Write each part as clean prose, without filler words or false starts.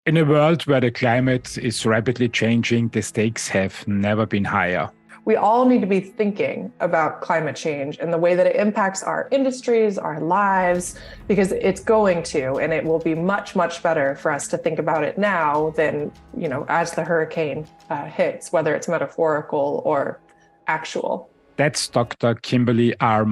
In a world where the climate is rapidly changing, the stakes have never been higher. We all need to be thinking about climate change and the way that it impacts our industries, our lives, because it's going to, and it will be much, much better for us to think about it now than, as the hurricane hits, whether it's metaphorical or actual. That's Dr. Kimberley R.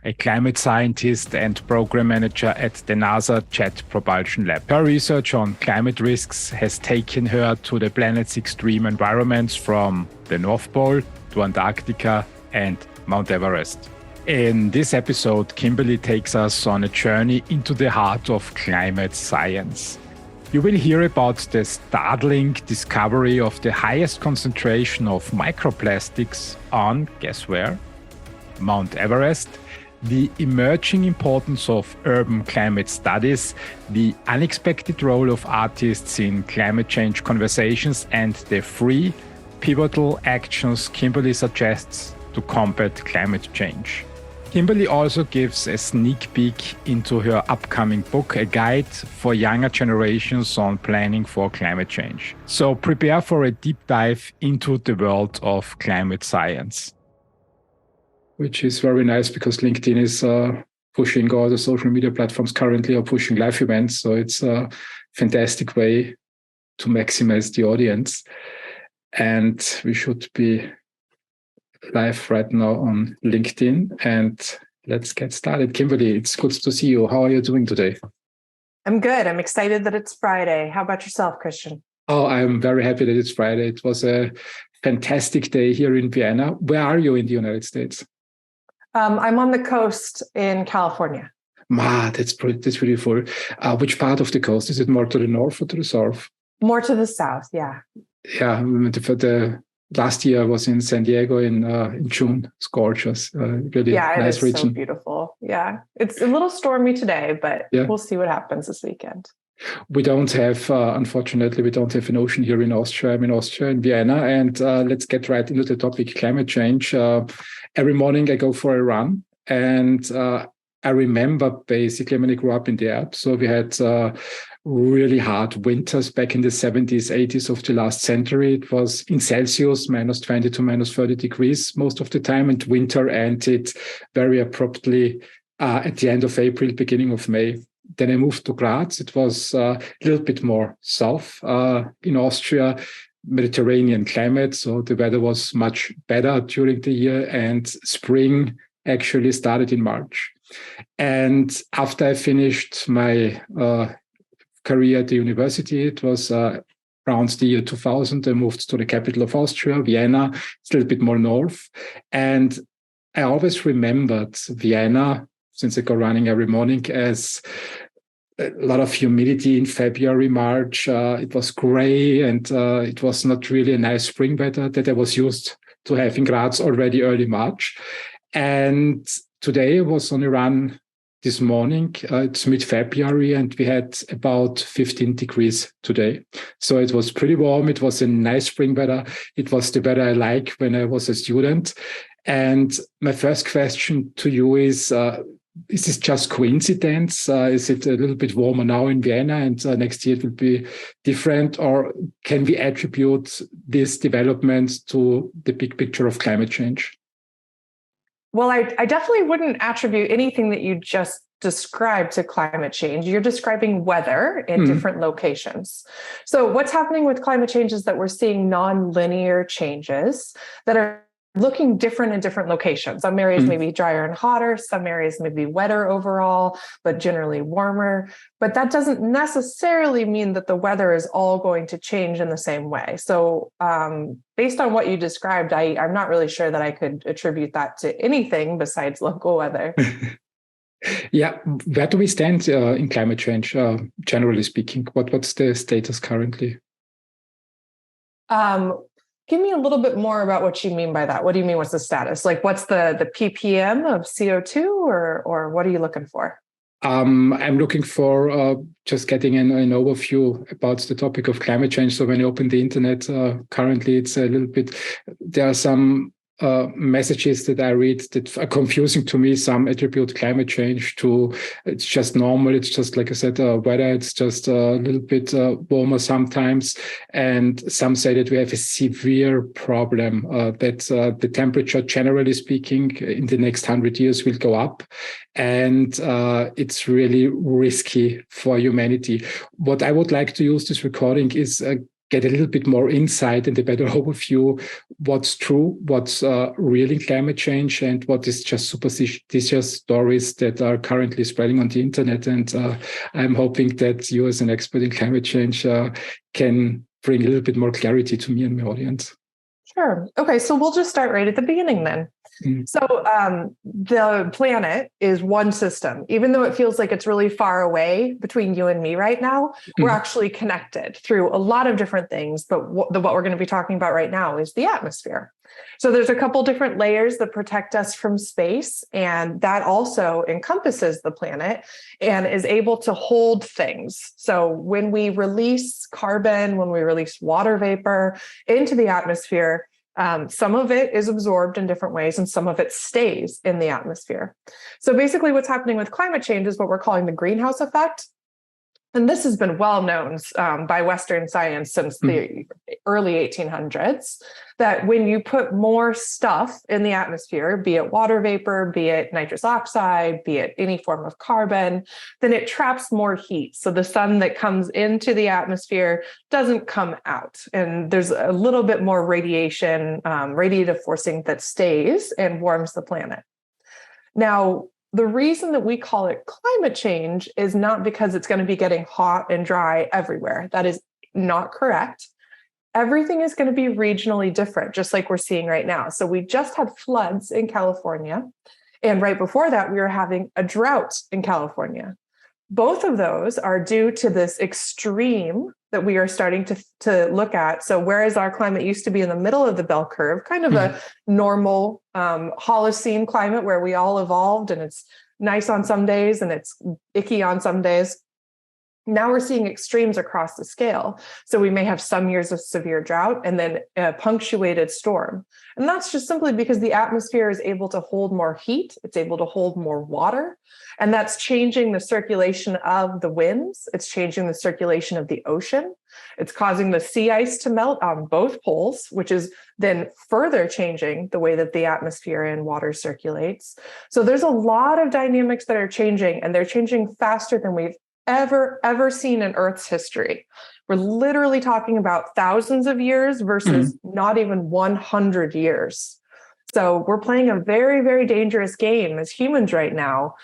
a climate scientist and program manager at the NASA Jet Propulsion Lab. Her research on climate risks has taken her to the planet's extreme environments, from the North Pole to Antarctica and Mount Everest. In this episode, Kimberley takes us on a journey into the heart of climate science. You will hear about the startling discovery of the highest concentration of microplastics on, guess where? Mount Everest, the emerging importance of urban climate studies, the unexpected role of artists in climate change conversations, and the 3 pivotal actions Kimberley suggests to combat climate change. Kimberley also gives a sneak peek into her upcoming book, a guide for younger generations on planning for climate change. So prepare for a deep dive into the world of climate science. Which is very nice because LinkedIn is pushing, all the social media platforms currently are pushing live events. So it's a fantastic way to maximize the audience. And we should be live right now on LinkedIn, and let's get started. Kimberley, it's good to see you. How are you doing today? I'm good. I'm excited that it's Friday. How about yourself, Christian? Oh, I'm very happy that it's Friday. It was a fantastic day here in Vienna. Where are you in the United States? I'm on the coast in California. That's beautiful. Which part of the coast? Is it more to the north or to the south? More to the south, yeah. Yeah, the last year I was in San Diego in June. It's gorgeous. Really nice it is region. So beautiful. Yeah, it's a little stormy today, but We'll see what happens this weekend. We don't have, unfortunately, we don't have an ocean here in Austria. I'm in Austria, in Vienna, and let's get right into the topic, climate change. Every morning I go for a run, and I remember basically when I grew up in the Alps, so we had really hard winters back in the 70s, 80s of the last century. It was in Celsius, -20 to -30 degrees most of the time, and winter ended very abruptly at the end of April, beginning of May. Then I moved to Graz. It was a little bit more south in Austria, Mediterranean climate, so the weather was much better during the year, and spring actually started in March. And after I finished my career at the university, it was around the year 2000. I moved to the capital of Austria, Vienna. It's a little bit more north. And I always remembered Vienna, since I go running every morning, as a lot of humidity in February, March. It was gray, and it was not really a nice spring weather that I was used to have in Graz already early March. And today I was on a run this morning. It's mid-February, and we had about 15 degrees today. So it was pretty warm. It was a nice spring weather. It was the weather I like when I was a student. And my first question to you is this just coincidence? Is it a little bit warmer now in Vienna, and next year it will be different? Or can we attribute this development to the big picture of climate change? Well, I definitely wouldn't attribute anything that you just described to climate change. You're describing weather in different locations. So what's happening with climate change is that we're seeing non-linear changes that are looking different in different locations. Some areas may be drier and hotter, some areas may be wetter overall, but generally warmer. But that doesn't necessarily mean that the weather is all going to change in the same way. So based on what you described, I'm not really sure that I could attribute that to anything besides local weather. Yeah, where do we stand in climate change, generally speaking? What's the status currently? Give me a little bit more about what you mean by that. What do you mean, what's the status? Like, what's the ppm of CO2, or what are you looking for? I'm looking for just getting an overview about the topic of climate change. So when you open the internet, currently it's a little bit, there are some messages that I read that are confusing to me. Some attribute climate change to it's just normal. It's just, like I said, weather. It's just a little bit warmer sometimes. And some say that we have a severe problem, that the temperature, generally speaking, in the next 100 years will go up. And it's really risky for humanity. What I would like to use this recording is get a little bit more insight and a better overview what's true, what's real in climate change, and what is just superstitious stories that are currently spreading on the internet. And I'm hoping that you, as an expert in climate change, can bring a little bit more clarity to me and my audience. Sure. Okay, so we'll just start right at the beginning then. So the planet is one system. Even though it feels like it's really far away between you and me right now, we're actually connected through a lot of different things. But what we're going to be talking about right now is the atmosphere. So there's a couple different layers that protect us from space, and that also encompasses the planet and is able to hold things. So when we release carbon, when we release water vapor into the atmosphere, some of it is absorbed in different ways and some of it stays in the atmosphere. So basically what's happening with climate change is what we're calling the greenhouse effect. And this has been well known by Western science since the early 1800s, that when you put more stuff in the atmosphere, be it water vapor, be it nitrous oxide, be it any form of carbon, then it traps more heat. So the sun that comes into the atmosphere doesn't come out. And there's a little bit more radiation, radiative forcing that stays and warms the planet. Now, the reason that we call it climate change is not because it's going to be getting hot and dry everywhere. That is not correct. Everything is going to be regionally different, just like we're seeing right now. So we just had floods in California. And right before that, we were having a drought in California. Both of those are due to this extreme that we are starting to look at. So whereas our climate used to be in the middle of the bell curve, kind of a normal Holocene climate where we all evolved and it's nice on some days and it's icky on some days, now we're seeing extremes across the scale. So we may have some years of severe drought and then a punctuated storm. And that's just simply because the atmosphere is able to hold more heat. It's able to hold more water. And that's changing the circulation of the winds. It's changing the circulation of the ocean. It's causing the sea ice to melt on both poles, which is then further changing the way that the atmosphere and water circulates. So there's a lot of dynamics that are changing, and they're changing faster than we've ever seen in Earth's history. We're literally talking about thousands of years versus not even 100 years. So we're playing a very, very dangerous game as humans right now,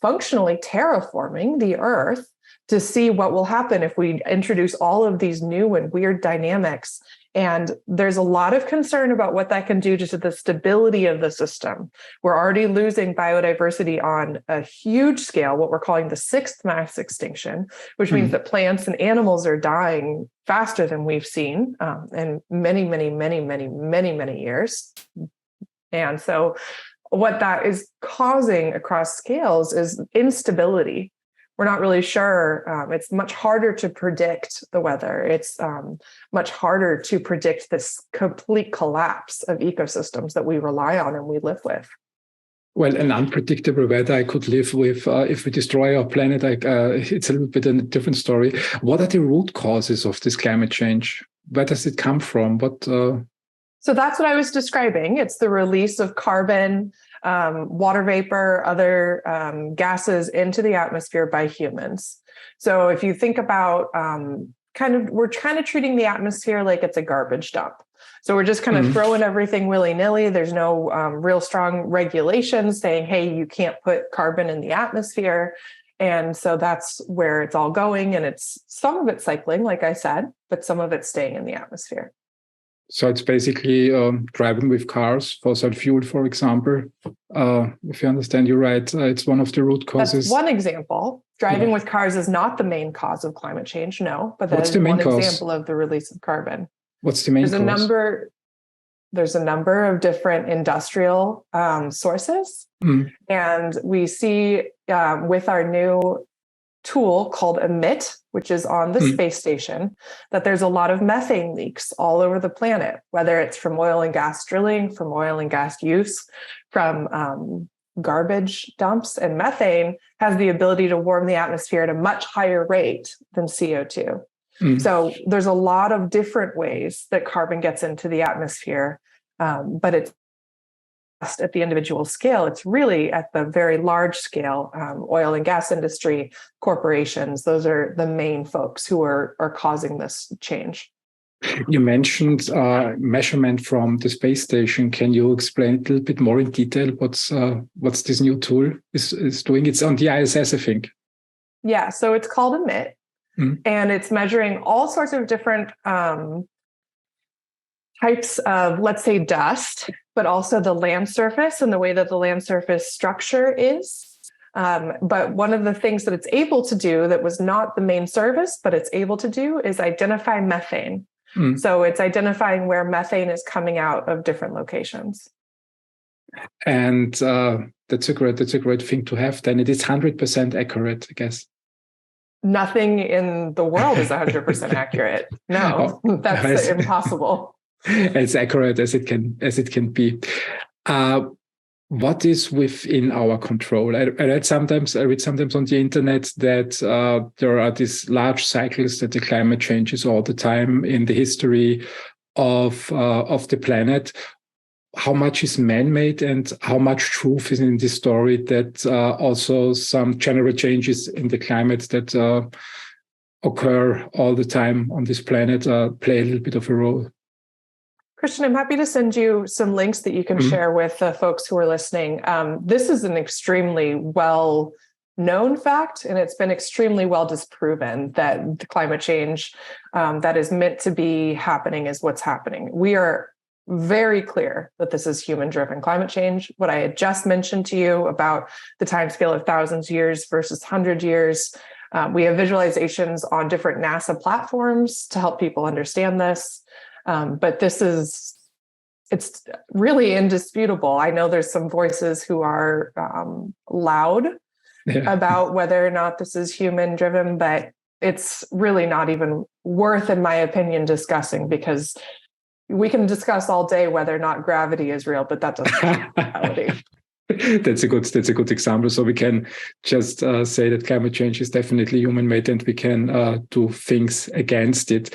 functionally terraforming the Earth to see what will happen if we introduce all of these new and weird dynamics. And there's a lot of concern about what that can do to the stability of the system. We're already losing biodiversity on a huge scale, what we're calling the sixth mass extinction, which means that plants and animals are dying faster than we've seen in many years. And so what that is causing across scales is instability. We're not really sure. It's much harder to predict the weather. It's much harder to predict this complete collapse of ecosystems that we rely on and we live with. Well, an unpredictable weather I could live with. If we destroy our planet, it's a little bit a different story. What are the root causes of this climate change? Where does it come from? So that's what I was describing. It's the release of carbon, water vapor, other gases into the atmosphere by humans. So if you think about we're kind of treating the atmosphere like it's a garbage dump. So we're just kind of throwing everything willy-nilly. There's no real strong regulations saying, hey, you can't put carbon in the atmosphere. And so that's where it's all going. And it's some of it cycling, like I said, but some of it's staying in the atmosphere. So it's basically driving with cars, fossil fuel, for example. If you understand you right, it's one of the root causes. That's one example. Driving with cars is not the main cause of climate change, no. But What's that is the main one cause? Example of the release of carbon. What's the main cause? There's a number of different industrial sources. And we see with our new tool called Emit, which is on the space station, that there's a lot of methane leaks all over the planet, whether it's from oil and gas drilling, from oil and gas use, from garbage dumps. And methane has the ability to warm the atmosphere at a much higher rate than CO2. So there's a lot of different ways that carbon gets into the atmosphere, but it's at the individual scale. It's really at the very large scale, oil and gas industry, corporations. Those are the main folks who are causing this change. You mentioned measurement from the space station. Can you explain a little bit more in detail what's this new tool is doing? It's on the ISS, I think. Yeah, so it's called Emit, and it's measuring all sorts of different types of, let's say, dust, but also the land surface and the way that the land surface structure is. But one of the things that it's able to do that was not the main service, but it's able to do is identify methane. So it's identifying where methane is coming out of different locations. And that's a great thing to have. Then it is 100% accurate, I guess. Nothing in the world is 100% accurate. No, that's impossible. As accurate as it can be. What is within our control? I read sometimes on the internet that there are these large cycles that the climate changes all the time in the history of the planet. How much is man-made and how much truth is in this story that also some general changes in the climate that occur all the time on this planet play a little bit of a role? Christian, I'm happy to send you some links that you can share with the folks who are listening. This is an extremely well-known fact, and it's been extremely well disproven that the climate change that is meant to be happening is what's happening. We are very clear that this is human-driven climate change. What I had just mentioned to you about the timescale of thousands of years versus 100 years, we have visualizations on different NASA platforms to help people understand this. But it's really indisputable. I know there's some voices who are loud about whether or not this is human driven, but it's really not even worth, in my opinion, discussing, because we can discuss all day whether or not gravity is real, but that doesn't have reality. That's a good example. So we can just say that climate change is definitely human-made, and we can do things against it.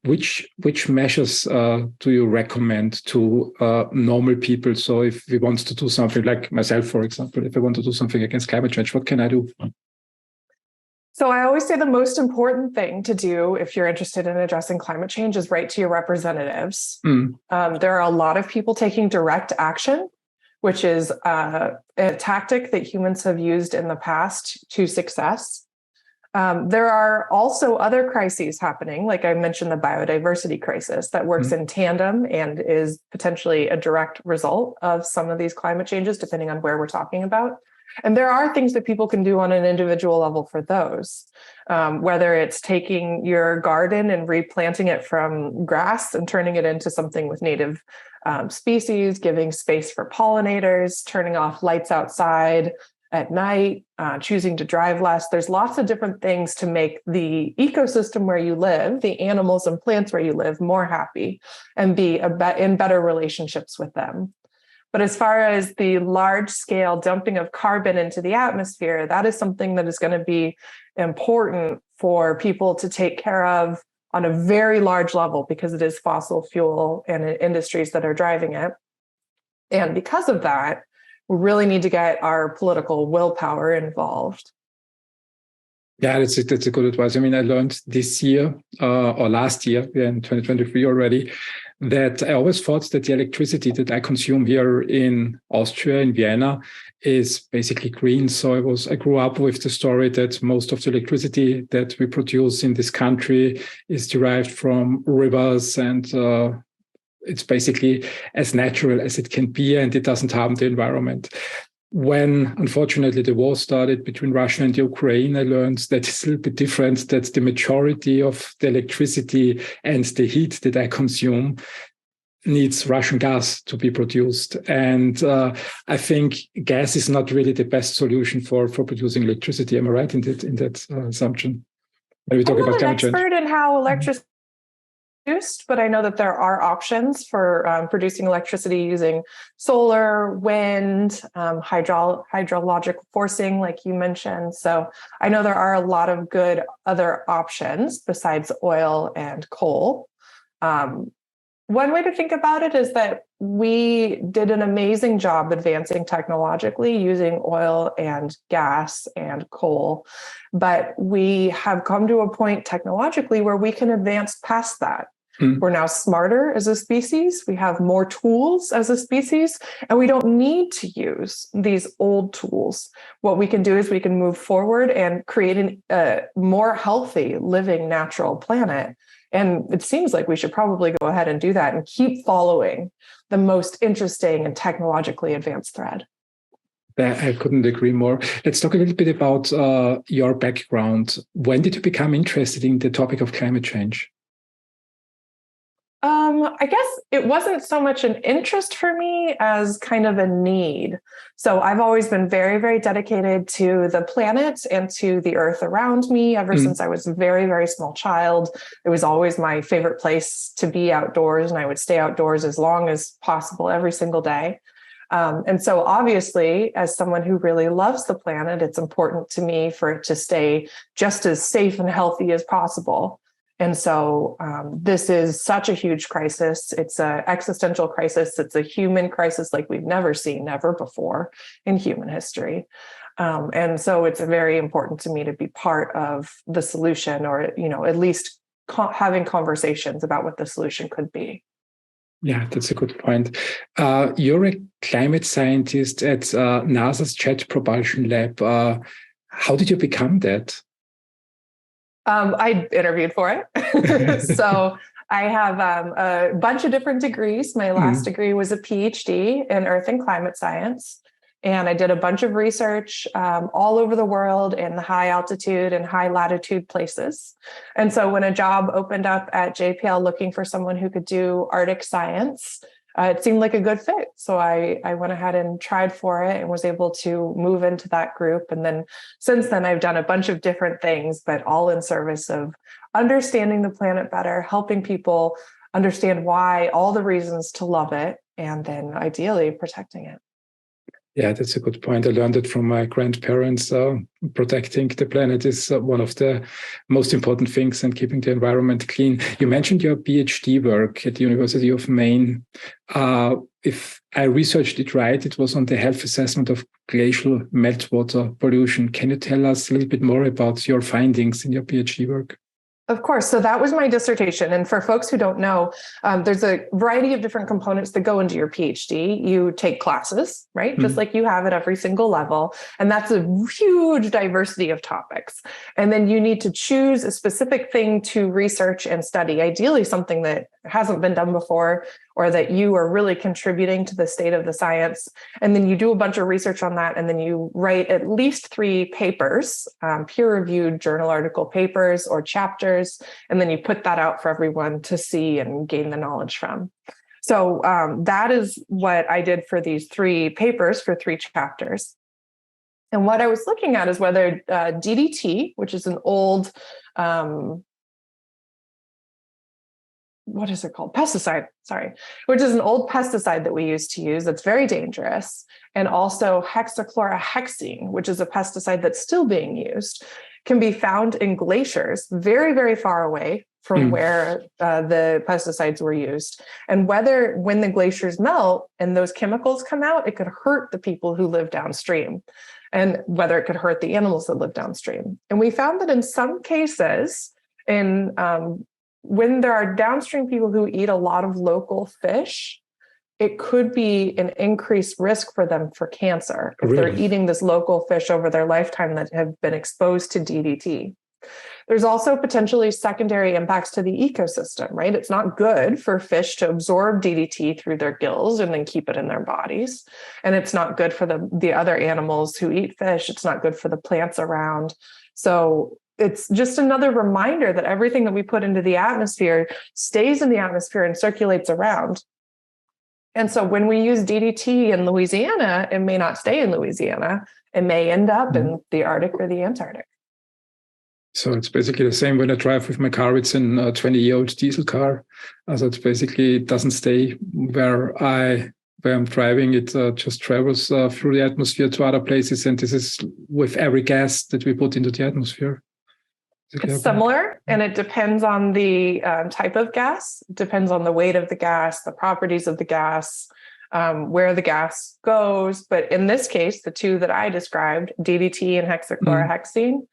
Which measures do you recommend to normal people? So if we want to do something, like myself, for example, if I want to do something against climate change, what can I do? So I always say the most important thing to do if you're interested in addressing climate change is write to your representatives. There are a lot of people taking direct action, which is a tactic that humans have used in the past to success. There are also other crises happening, like I mentioned, the biodiversity crisis that works in tandem and is potentially a direct result of some of these climate changes, depending on where we're talking about. And there are things that people can do on an individual level for those, whether it's taking your garden and replanting it from grass and turning it into something with native species, giving space for pollinators, turning off lights outside at night, choosing to drive less. There's lots of different things to make the ecosystem where you live, the animals and plants where you live, more happy and be in better relationships with them. But as far as the large-scale dumping of carbon into the atmosphere, that is something that is going to be important for people to take care of on a very large level, because it is fossil fuel and industries that are driving it. And because of that, we really need to get our political willpower involved. Yeah, that's a good advice. I mean, I learned this year or last year, in 2023 already, that I always thought that the electricity that I consume here in Austria, in Vienna, is basically green. So I grew up with the story that most of the electricity that we produce in this country is derived from rivers, and it's basically as natural as it can be, and it doesn't harm the environment. When, unfortunately, the war started between Russia and Ukraine, I learned that it's a little bit different, that the majority of the electricity and the heat that I consume needs Russian gas to be produced. And I think gas is not really the best solution for producing electricity. Am I right in that assumption? When we talk about climate change. I'm not an expert in how electricity is produced, but I know that there are options for producing electricity using solar, wind, hydrologic forcing, like you mentioned. So I know there are a lot of good other options besides oil and coal. One way to think about it is that we did an amazing job advancing technologically using oil and gas and coal, but we have come to a point technologically where we can advance past that. We're now smarter as a species. We have more tools as a species, and we don't need to use these old tools. What we can do is we can move forward and create a more healthy, living, natural planet. And it seems like we should probably go ahead and do that and keep following the most interesting and technologically advanced thread. I couldn't agree more. Let's talk a little bit about your background. When did you become interested in the topic of climate change? I guess it wasn't so much an interest for me as kind of a need. So I've always been very, very dedicated to the planet and to the earth around me ever since I was a very, very small child. It was always my favorite place to be outdoors, and I would stay outdoors as long as possible every single day. And so obviously, as someone who really loves the planet, it's important to me for it to stay just as safe and healthy as possible. And so this is such a huge crisis. It's an existential crisis. It's a human crisis like we've never seen, never before in human history. And so it's very important to me to be part of the solution, or, at least having conversations about what the solution could be. Yeah, that's a good point. You're a climate scientist at NASA's Jet Propulsion Lab. How did you become that? I interviewed for it. So I have a bunch of different degrees. My last degree was a PhD in Earth and Climate Science. And I did a bunch of research all over the world in the high altitude and high latitude places. And so when a job opened up at JPL looking for someone who could do Arctic science, it seemed like a good fit. So I went ahead and tried for it and was able to move into that group. And then since then, I've done a bunch of different things, but all in service of understanding the planet better, helping people understand why, all the reasons to love it, and then ideally protecting it. Yeah, that's a good point. I learned it from my grandparents. Protecting the planet is one of the most important things, and keeping the environment clean. You mentioned your PhD work at the University of Maine. If I researched it right, it was on the health assessment of glacial meltwater pollution. Can you tell us a little bit more about your findings in your PhD work? Of course. So that was my dissertation. And for folks who don't know, there's a variety of different components that go into your PhD. You take classes, right? Just like you have at every single level. And that's a huge diversity of topics. And then you need to choose a specific thing to research and study, ideally something that hasn't been done before, or that you are really contributing to the state of the science. And then you do a bunch of research on that. And then you write at least 3 papers, peer-reviewed journal article papers or chapters. And then you put that out for everyone to see and gain the knowledge from. So that is what I did for these 3 papers for 3 chapters. And what I was looking at is whether DDT, which is an old what is it called? Pesticide, which is an old pesticide that we used to use that's very dangerous. And also hexachlorohexene, which is a pesticide that's still being used, can be found in glaciers very, very far away from where the pesticides were used. And whether when the glaciers melt and those chemicals come out, it could hurt the people who live downstream, and whether it could hurt the animals that live downstream. And we found that in some cases, when there are downstream people who eat a lot of local fish, it could be an increased risk for them for cancer if they're eating this local fish over their lifetime that have been exposed to DDT. There's also potentially secondary impacts to the ecosystem, right? It's not good for fish to absorb DDT through their gills and then keep it in their bodies. And it's not good for the other animals who eat fish. It's not good for the plants around. So it's just another reminder that everything that we put into the atmosphere stays in the atmosphere and circulates around. And so when we use DDT in Louisiana, it may not stay in Louisiana. It may end up in the Arctic or the Antarctic. So it's basically the same when I drive with my car. It's a 20-year-old diesel car. So it's basically, it doesn't stay where I'm driving. It just travels through the atmosphere to other places. And this is with every gas that we put into the atmosphere. It's similar, and it depends on the type of gas. It depends on the weight of the gas, the properties of the gas, where the gas goes. But in this case, the two that I described, DDT and hexachlorohexene,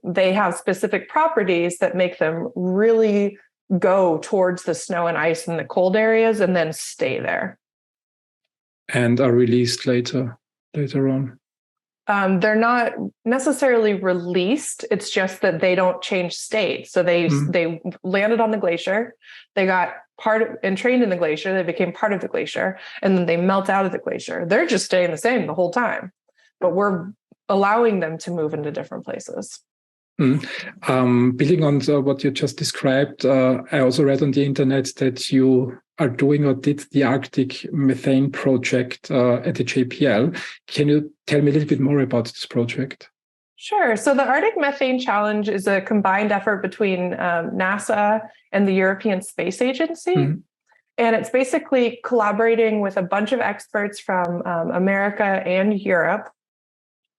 they have specific properties that make them really go towards the snow and ice in the cold areas and then stay there. And are released later on. They're not necessarily released. It's just that they don't change state. So they landed on the glacier. They got trained in the glacier. They became part of the glacier, and then they melt out of the glacier. They're just staying the same the whole time, but we're allowing them to move into different places. Building on what you just described, I also read on the internet that you are doing or did the Arctic Methane project at the JPL. Can you tell me a little bit more about this project? Sure. So the Arctic Methane Challenge is a combined effort between NASA and the European Space Agency. And it's basically collaborating with a bunch of experts from America and Europe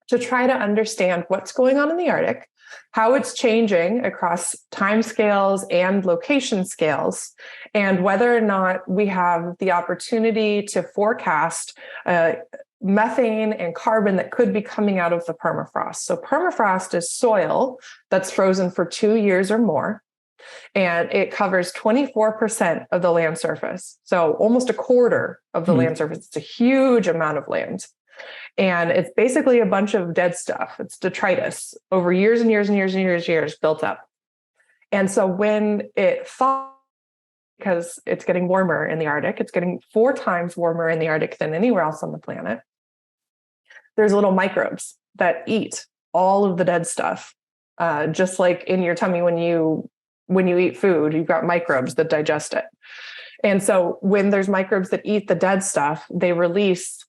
to try to understand what's going on in the Arctic, how it's changing across time scales and location scales, and whether or not we have the opportunity to forecast methane and carbon that could be coming out of the permafrost. So permafrost is soil that's frozen for 2 years or more, and it covers 24% of the land surface. So almost a quarter of the land surface. It's a huge amount of land. And it's basically a bunch of dead stuff. It's detritus over years and years and years and years built up. And so when it thaws, because it's getting warmer in the Arctic, it's getting 4 times warmer in the Arctic than anywhere else on the planet. There's little microbes that eat all of the dead stuff. Just like in your tummy when you eat food, you've got microbes that digest it. And so when there's microbes that eat the dead stuff, they release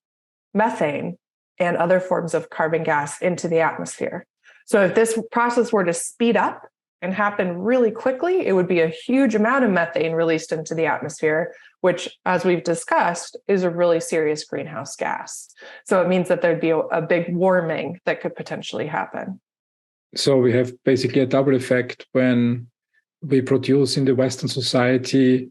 methane and other forms of carbon gas into the atmosphere. So if this process were to speed up and happen really quickly, it would be a huge amount of methane released into the atmosphere, which, as we've discussed, is a really serious greenhouse gas. So it means that there'd be a big warming that could potentially happen. So we have basically a double effect when we produce in the Western society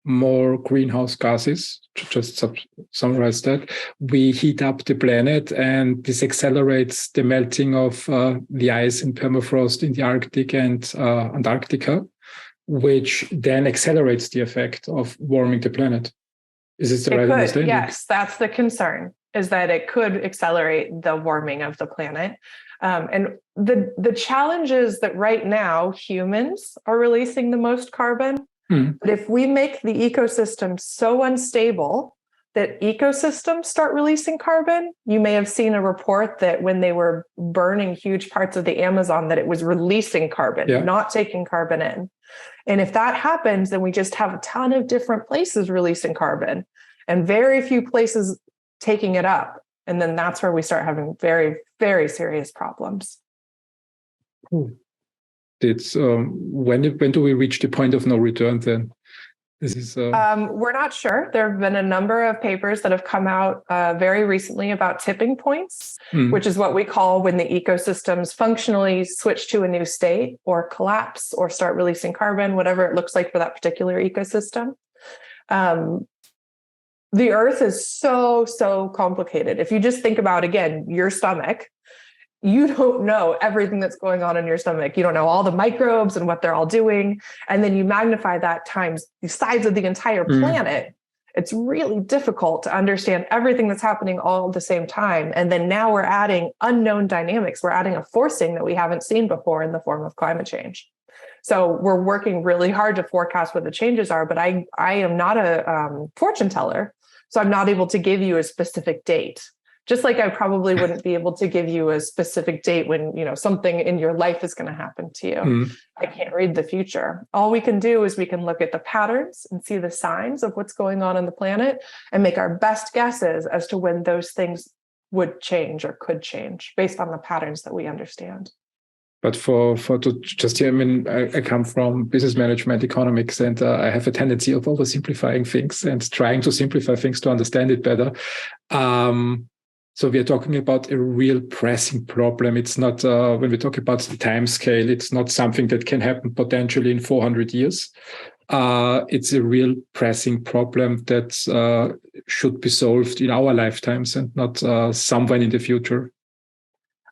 more greenhouse gases. To just summarize that, we heat up the planet, and this accelerates the melting of the ice and permafrost in the Arctic and Antarctica, which then accelerates the effect of warming the planet. Is this the right understanding? Yes, that's the concern, is that it could accelerate the warming of the planet. And the challenge is that right now humans are releasing the most carbon. But if we make the ecosystem so unstable that ecosystems start releasing carbon, you may have seen a report that when they were burning huge parts of the Amazon, that it was releasing carbon, not taking carbon in. And if that happens, then we just have a ton of different places releasing carbon and very few places taking it up. And then that's where we start having very, very serious problems. It's when do we reach the point of no return then? This is we're not sure. There have been a number of papers that have come out very recently about tipping points, which is what we call when the ecosystems functionally switch to a new state or collapse or start releasing carbon, whatever it looks like for that particular ecosystem. The Earth is so complicated. If you just think about, again, your stomach, you don't know everything that's going on in your stomach. You don't know all the microbes and what they're all doing. And then you magnify that times the size of the entire planet. It's really difficult to understand everything that's happening all at the same time. And then now we're adding unknown dynamics. We're adding a forcing that we haven't seen before in the form of climate change. So we're working really hard to forecast what the changes are, but I am not a fortune teller. So I'm not able to give you a specific date. Just like I probably wouldn't be able to give you a specific date when, something in your life is going to happen to you. I can't read the future. All we can do is we can look at the patterns and see the signs of what's going on the planet and make our best guesses as to when those things would change or could change based on the patterns that we understand. But I come from business management, economics, and I have a tendency of oversimplifying things and trying to simplify things to understand it better. So we are talking about a real pressing problem. It's not, when we talk about the time scale, it's not something that can happen potentially in 400 years. It's a real pressing problem that should be solved in our lifetimes and not somewhere in the future.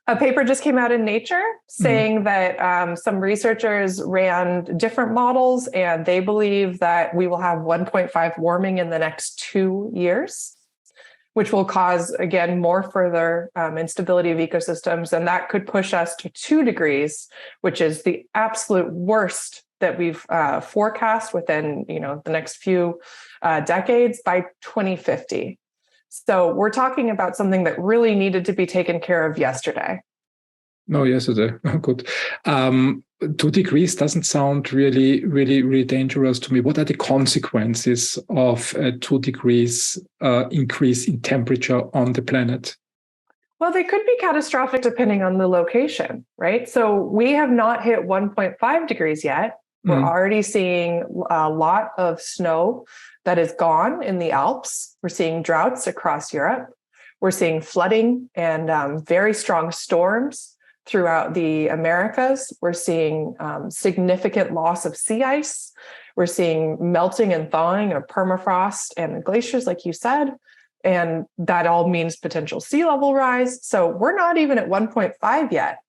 A paper just came out in Nature saying that some researchers ran different models, and they believe that we will have 1.5 warming in the next 2 years, which will cause, again, more further instability of ecosystems. And that could push us to 2 degrees, which is the absolute worst that we've forecast within the next few decades by 2050. So we're talking about something that really needed to be taken care of yesterday. No, yesterday. Good. 2 degrees doesn't sound really, really, really dangerous to me. What are the consequences of a 2 degrees increase in temperature on the planet? Well, they could be catastrophic depending on the location, right? So we have not hit 1.5 degrees yet. We're already seeing a lot of snow that is gone in the Alps. We're seeing droughts across Europe. We're seeing flooding and very strong storms throughout the Americas. We're seeing significant loss of sea ice. We're seeing melting and thawing of permafrost and glaciers, like you said. And that all means potential sea level rise. So we're not even at 1.5 yet.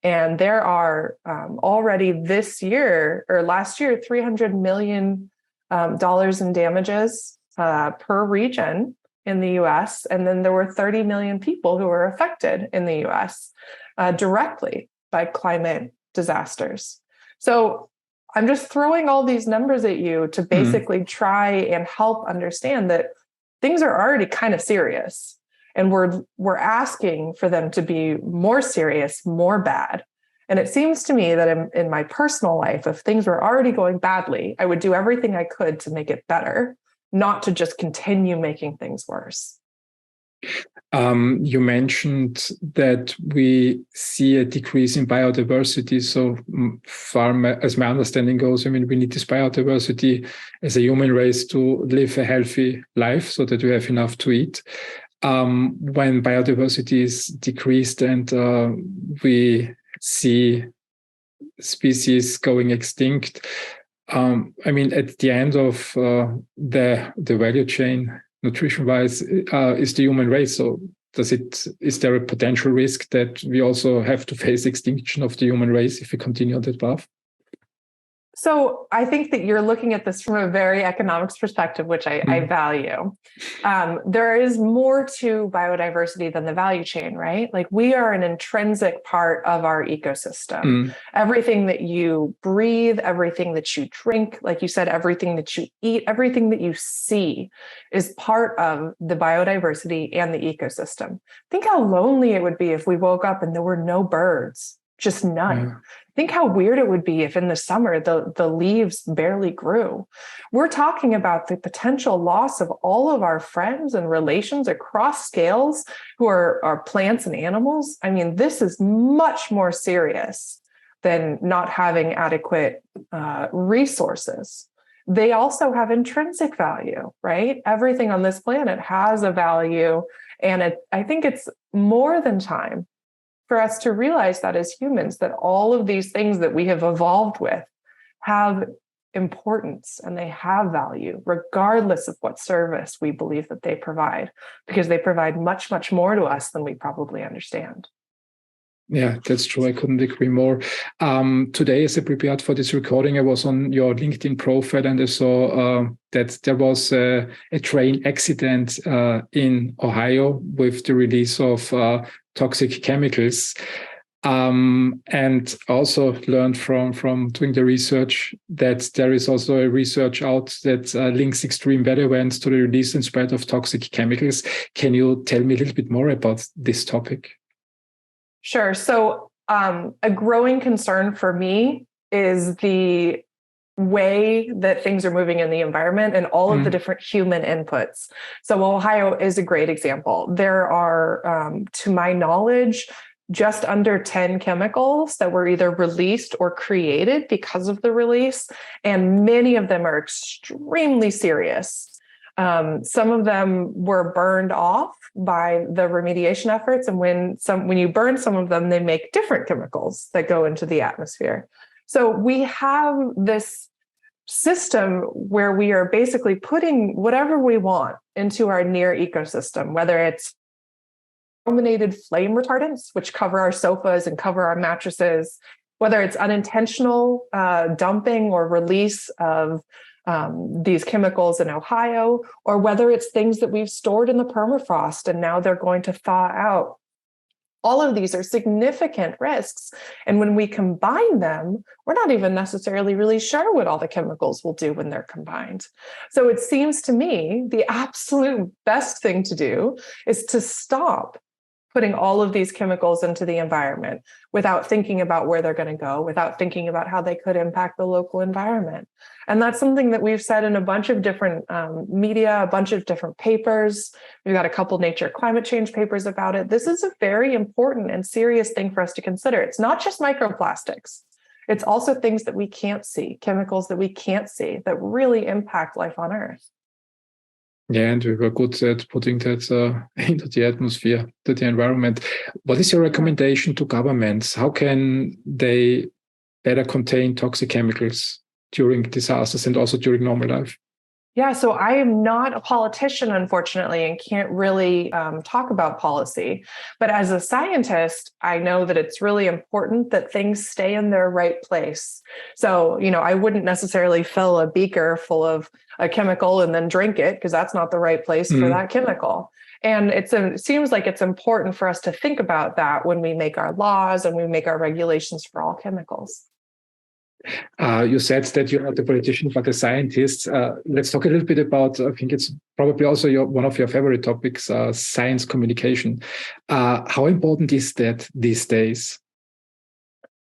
And there are already this year or last year, $300 million in damages per region in the US. And then there were 30 million people who were affected in the US directly by climate disasters. So I'm just throwing all these numbers at you to basically try and help understand that things are already kind of serious. And we're asking for them to be more serious, more bad. And it seems to me that in my personal life, if things were already going badly, I would do everything I could to make it better, not to just continue making things worse. You mentioned that we see a decrease in biodiversity. So far as my understanding goes, we need this biodiversity as a human race to live a healthy life so that we have enough to eat. When biodiversity is decreased and we see species going extinct, at the end of the value chain, nutrition-wise, is the human race. So is there a potential risk that we also have to face extinction of the human race if we continue on that path? So I think that you're looking at this from a very economics perspective, which I value. There is more to biodiversity than the value chain, right? Like we are an intrinsic part of our ecosystem. Everything that you breathe, everything that you drink, like you said, everything that you eat, everything that you see is part of the biodiversity and the ecosystem. Think how lonely it would be if we woke up and there were no birds, just none. Yeah. Think how weird it would be if in the summer the leaves barely grew. We're talking about the potential loss of all of our friends and relations across scales who are plants and animals. This is much more serious than not having adequate resources. They also have intrinsic value, right? Everything on this planet has a value. And I think it's more than time for us to realize that as humans, that all of these things that we have evolved with have importance and they have value, regardless of what service we believe that they provide, because they provide much, much more to us than we probably understand. Yeah, that's true. I couldn't agree more. Today, as I prepared for this recording, I was on your LinkedIn profile and I saw that there was a train accident in Ohio with the release of toxic chemicals. And also learned from doing the research that there is also a research out that links extreme weather events to the release and spread of toxic chemicals. Can you tell me a little bit more about this topic? Sure. So a growing concern for me is the way that things are moving in the environment and all of the different human inputs. So Ohio is a great example. There are, to my knowledge, just under 10 chemicals that were either released or created because of the release, and many of them are extremely serious. Some of them were burned off by the remediation efforts, and when you burn some of them, they make different chemicals that go into the atmosphere. So we have this system where we are basically putting whatever we want into our near ecosystem, whether it's brominated flame retardants, which cover our sofas and cover our mattresses, whether it's unintentional dumping or release of these chemicals in Ohio, or whether it's things that we've stored in the permafrost and now they're going to thaw out. All of these are significant risks. And when we combine them, we're not even necessarily really sure what all the chemicals will do when they're combined. So it seems to me the absolute best thing to do is to stop putting all of these chemicals into the environment without thinking about where they're going to go, without thinking about how they could impact the local environment. And that's something that we've said in a bunch of different media, a bunch of different papers. We've got a couple Nature climate change papers about it. This is a very important and serious thing for us to consider. It's not just microplastics. It's also things that we can't see, chemicals that we can't see that really impact life on Earth. Yeah, and we were good at putting that into the atmosphere, to the environment. What is your recommendation to governments? How can they better contain toxic chemicals during disasters and also during normal life? Yeah, so I am not a politician, unfortunately, and can't really talk about policy. But as a scientist, I know that it's really important that things stay in their right place. So, I wouldn't necessarily fill a beaker full of a chemical and then drink it, because that's not the right place for that chemical. And it seems like it's important for us to think about that when we make our laws and we make our regulations for all chemicals. You said that you're not a politician, but a scientist. Let's talk a little bit about, I think it's probably also one of your favorite topics, science communication. How important is that these days?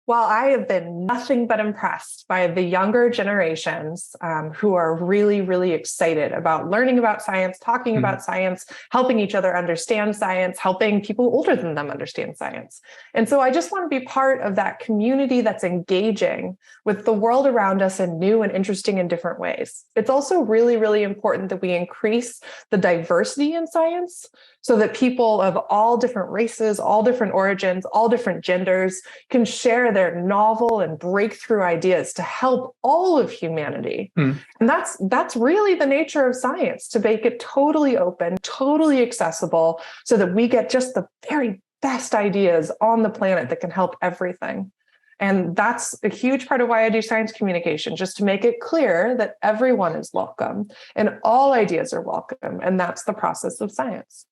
Well, I have been nothing but impressed by the younger generations who are really, really excited about learning about science, talking about science, helping each other understand science, helping people older than them understand science. And so I just want to be part of that community that's engaging with the world around us in new and interesting and different ways. It's also really, really important that we increase the diversity in science so that people of all different races, all different origins, all different genders can share their novel and breakthrough ideas to help all of humanity. And that's really the nature of science, to make it totally open, totally accessible, so that we get just the very best ideas on the planet that can help everything. And that's a huge part of why I do science communication, just to make it clear that everyone is welcome and all ideas are welcome. And that's the process of science.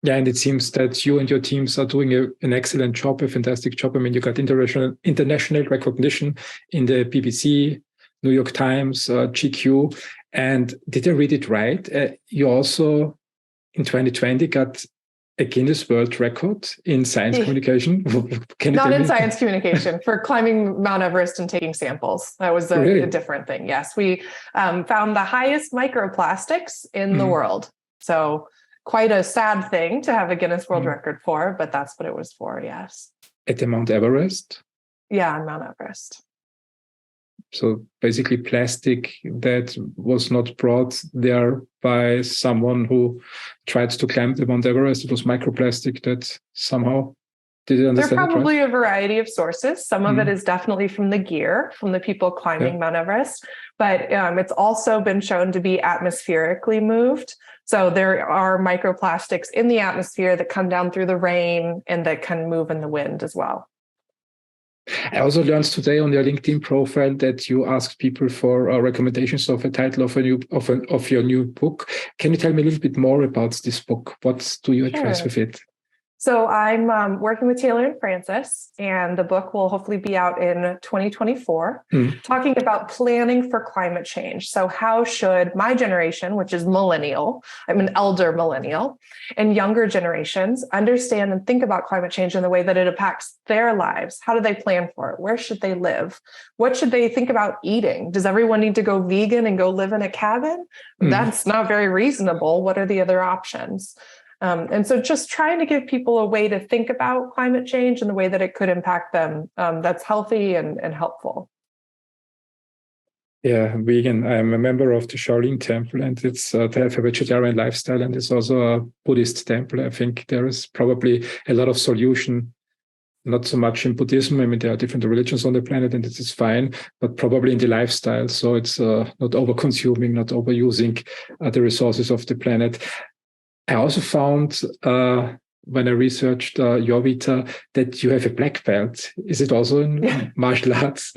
Yeah, and it seems that you and your teams are doing an excellent job, a fantastic job. I mean, you got international recognition in the BBC, New York Times, GQ. And did I read it right? You also, in 2020, got a Guinness World Record in science communication. Not in science communication, for climbing Mount Everest and taking samples. That was a different thing. Yes, we found the highest microplastics in the world. So quite a sad thing to have a Guinness World Record for, but that's what it was for, yes. At the Mount Everest? Yeah, on Mount Everest. So basically plastic that was not brought there by someone who tried to climb the Mount Everest. It was microplastic that somehow did you understand? There are probably a variety of sources. Some of it is definitely from the gear, from the people climbing Mount Everest, but it's also been shown to be atmospherically moved. So there are microplastics in the atmosphere that come down through the rain and that can move in the wind as well. I also learned today on your LinkedIn profile that you asked people for recommendations of a title of your new book. Can you tell me a little bit more about this book? What do you address with it? So I'm working with Taylor and Francis, and the book will hopefully be out in 2024, talking about planning for climate change. So how should my generation, which is millennial, I'm an elder millennial, and younger generations understand and think about climate change in the way that it impacts their lives? How do they plan for it? Where should they live? What should they think about eating? Does everyone need to go vegan and go live in a cabin? That's not very reasonable. What are the other options? And so just trying to give people a way to think about climate change and the way that it could impact them that's healthy and helpful. Yeah, vegan. I'm a member of the Shaolin Temple, and it's they have a vegetarian lifestyle, and it's also a Buddhist temple. I think there is probably a lot of solution, not so much in Buddhism. I mean, there are different religions on the planet, and it is fine, but probably in the lifestyle. So it's not over-consuming, not overusing the resources of the planet. I also found when I researched your vita that you have a black belt. Is it also in martial arts?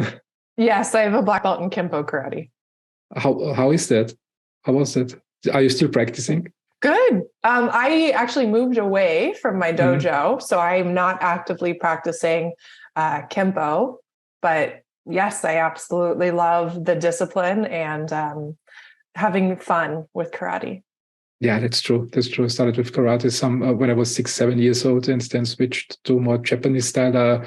Yes, I have a black belt in Kempo karate. How is that? How was that? Are you still practicing? Good. I actually moved away from my dojo, so I'm not actively practicing Kempo. But yes, I absolutely love the discipline and having fun with karate. Yeah, that's true. That's true. I started with karate when I was 6, 7 years old, and then switched to more Japanese style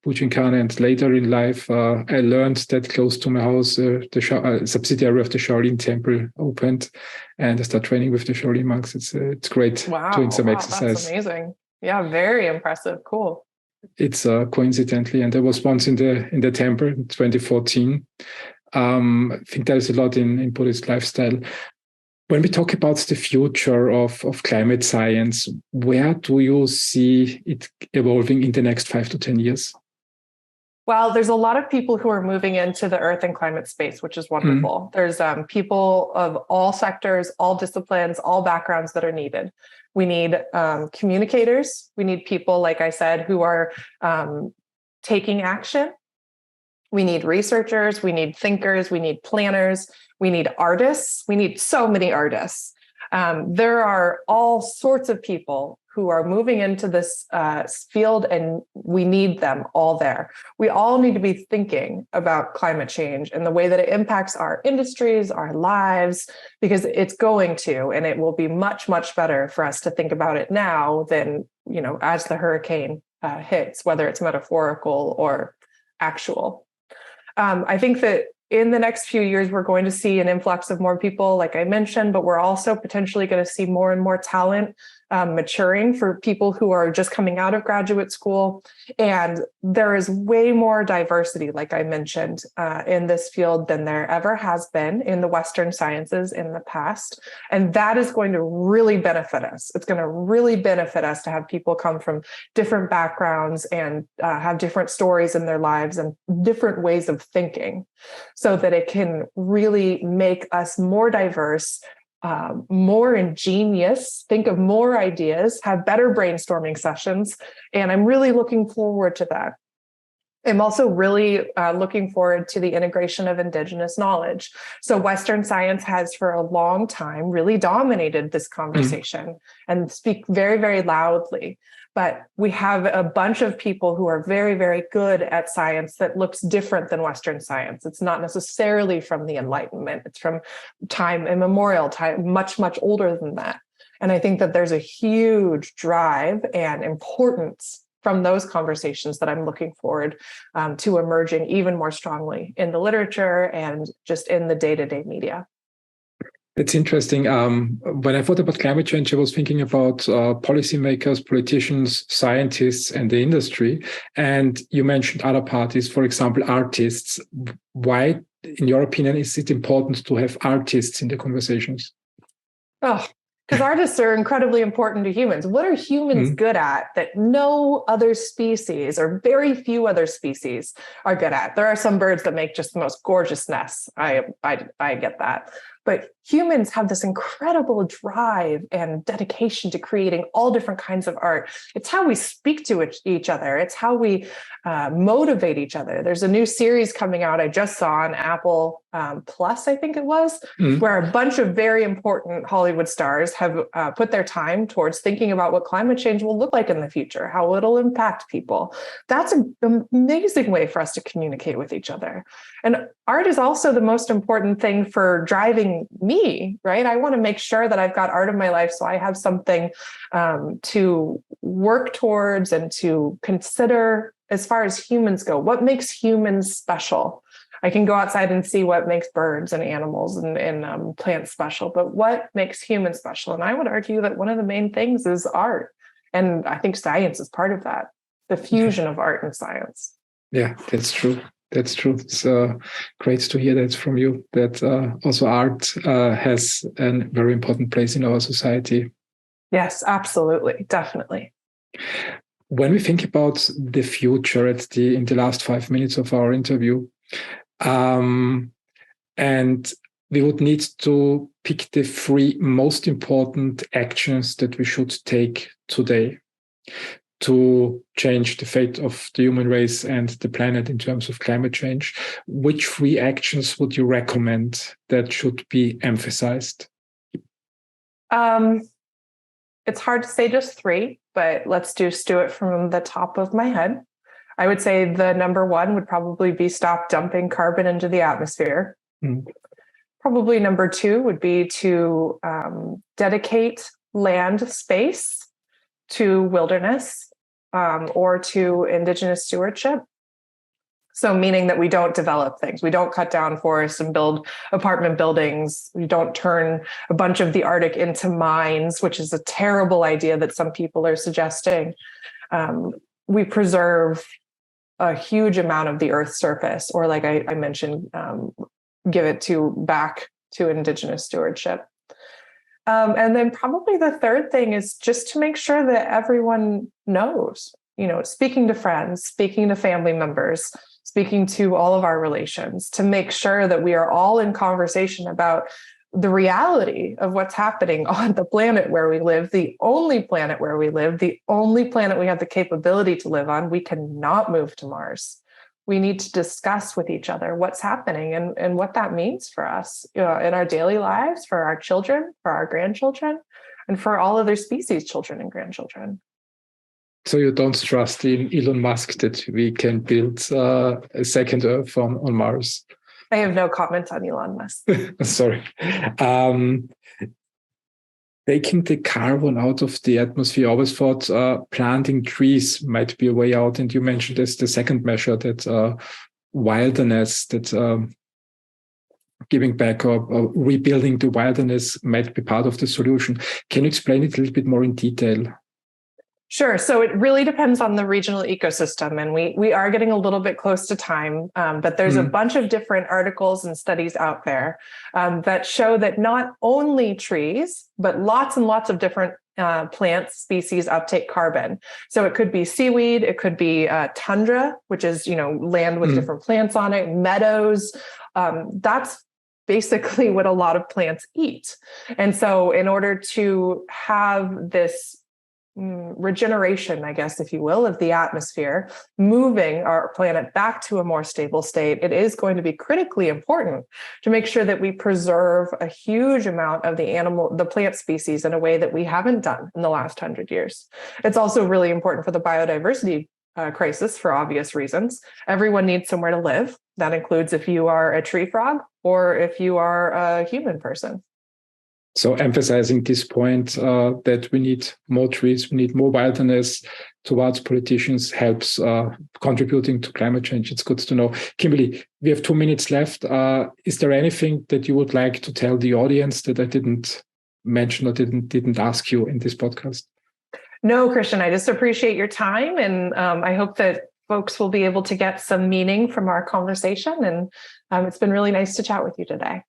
Bujinkan. And later in life, I learned that close to my house, the subsidiary of the Shaolin Temple opened, and I started training with the Shaolin monks. It's great doing some exercise. That's amazing. Yeah, very impressive. Cool. It's coincidentally, and I was once in the temple in 2014. I think there's a lot in Buddhist lifestyle. When we talk about the future of climate science, where do you see it evolving in the next 5 to 10 years? Well, there's a lot of people who are moving into the earth and climate space, which is wonderful. There's people of all sectors, all disciplines, all backgrounds that are needed. We need communicators. We need people, like I said, who are taking action. We need researchers. We need thinkers. We need planners. We need artists. We need so many artists. There are all sorts of people who are moving into this field, and we need them all there. We all need to be thinking about climate change and the way that it impacts our industries, our lives, because it's going to, and it will be much, much better for us to think about it now than, as the hurricane hits, whether it's metaphorical or actual. I think that in the next few years, we're going to see an influx of more people, like I mentioned, but we're also potentially going to see more and more talent maturing for people who are just coming out of graduate school. And there is way more diversity, like I mentioned, in this field than there ever has been in the Western sciences in the past. And that is going to really benefit us. It's going to really benefit us to have people come from different backgrounds and have different stories in their lives and different ways of thinking, so that it can really make us more diverse, more ingenious, think of more ideas, have better brainstorming sessions. And I'm really looking forward to that. I'm also really looking forward to the integration of Indigenous knowledge. So Western science has for a long time really dominated this conversation and speak very, very loudly. But we have a bunch of people who are very, very good at science that looks different than Western science. It's not necessarily from the Enlightenment. It's from time immemorial, time much, much older than that. And I think that there's a huge drive and importance from those conversations that I'm looking forward to emerging even more strongly in the literature and just in the day-to-day media. It's interesting. When I thought about climate change, I was thinking about policymakers, politicians, scientists, and the industry. And you mentioned other parties, for example, artists. Why, in your opinion, is it important to have artists in the conversations? Oh, because artists are incredibly important to humans. What are humans good at that no other species or very few other species are good at? There are some birds that make just the most gorgeous nests. I get that. But humans have this incredible drive and dedication to creating all different kinds of art. It's how we speak to each other. It's how we motivate each other. There's a new series coming out I just saw on Apple Plus, I think it was, where a bunch of very important Hollywood stars have put their time towards thinking about what climate change will look like in the future, how it'll impact people. That's an amazing way for us to communicate with each other. And art is also the most important thing for driving me, right? I want to make sure that I've got art in my life so I have something to work towards and to consider as far as humans go. What makes humans special? I can go outside and see what makes birds and animals and plants special, but what makes humans special? And I would argue that one of the main things is art. And I think science is part of that, the fusion of art and science. Yeah, that's true. That's true. It's great to hear that from you, that also art has a very important place in our society. Yes, absolutely. Definitely. When we think about the future in the last 5 minutes of our interview, and we would need to pick the 3 most important actions that we should take today to change the fate of the human race and the planet in terms of climate change. Which 3 actions would you recommend that should be emphasized? It's hard to say just 3, but let's just do it from the top of my head. I would say the number 1 would probably be stop dumping carbon into the atmosphere. Probably number 2 would be to dedicate land space to wilderness or to indigenous stewardship. So meaning that we don't develop things. We don't cut down forests and build apartment buildings. We don't turn a bunch of the Arctic into mines, which is a terrible idea that some people are suggesting. We preserve a huge amount of the Earth's surface, or like I mentioned, give it back to indigenous stewardship. And then probably the third thing is just to make sure that everyone knows, speaking to friends, speaking to family members, speaking to all of our relations, to make sure that we are all in conversation about the reality of what's happening on the planet where we live, the only planet where we live, the only planet we have the capability to live on. We cannot move to Mars. We need to discuss with each other what's happening and what that means for us in our daily lives, for our children, for our grandchildren, and for all other species' children and grandchildren. So you don't trust in Elon Musk that we can build a second Earth on Mars? I have no comment on Elon Musk. Sorry. Taking the carbon out of the atmosphere, I always thought planting trees might be a way out. And you mentioned as the second measure that wilderness, that giving back or rebuilding the wilderness might be part of the solution. Can you explain it a little bit more in detail? Sure. So it really depends on the regional ecosystem. And we are getting a little bit close to time, but there's a bunch of different articles and studies out there that show that not only trees, but lots and lots of different plant species uptake carbon. So it could be seaweed, it could be tundra, which is, land with different plants on it, meadows. That's basically what a lot of plants eat. And so in order to have this regeneration, I guess, if you will, of the atmosphere, moving our planet back to a more stable state, it is going to be critically important to make sure that we preserve a huge amount of the plant species in a way that we haven't done in the last 100 years. It's also really important for the biodiversity crisis for obvious reasons. Everyone needs somewhere to live. That includes if you are a tree frog or if you are a human person. So emphasizing this point that we need more trees, we need more wilderness towards politicians helps contributing to climate change. It's good to know. Kimberly, we have 2 minutes left. Is there anything that you would like to tell the audience that I didn't mention or didn't ask you in this podcast? No, Christian, I just appreciate your time. And I hope that folks will be able to get some meaning from our conversation. And it's been really nice to chat with you today.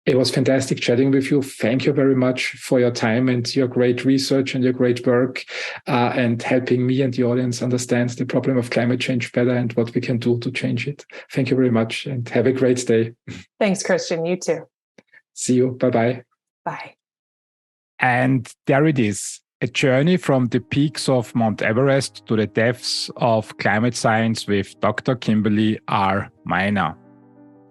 It was fantastic chatting with you. Thank you very much for your time and your great research and your great work and helping me and the audience understand the problem of climate change better and what we can do to change it. Thank you very much and have a great day. Thanks, Christian. You too. See you. Bye-bye. Bye. And there it is. A journey from the peaks of Mount Everest to the depths of climate science with Dr. Kimberley R. Miner.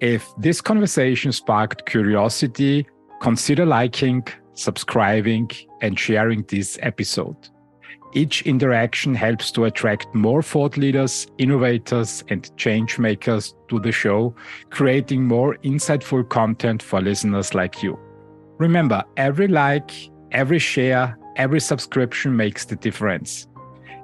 If this conversation sparked curiosity, consider liking, subscribing, and sharing this episode. Each interaction helps to attract more thought leaders, innovators, and change makers to the show, creating more insightful content for listeners like you. Remember, every like, every share, every subscription makes the difference.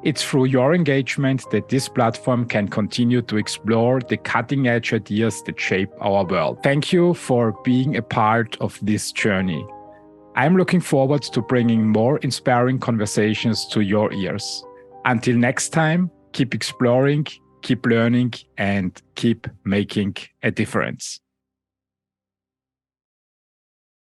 It's through your engagement that this platform can continue to explore the cutting-edge ideas that shape our world. Thank you for being a part of this journey. I'm looking forward to bringing more inspiring conversations to your ears. Until next time, keep exploring, keep learning, and keep making a difference.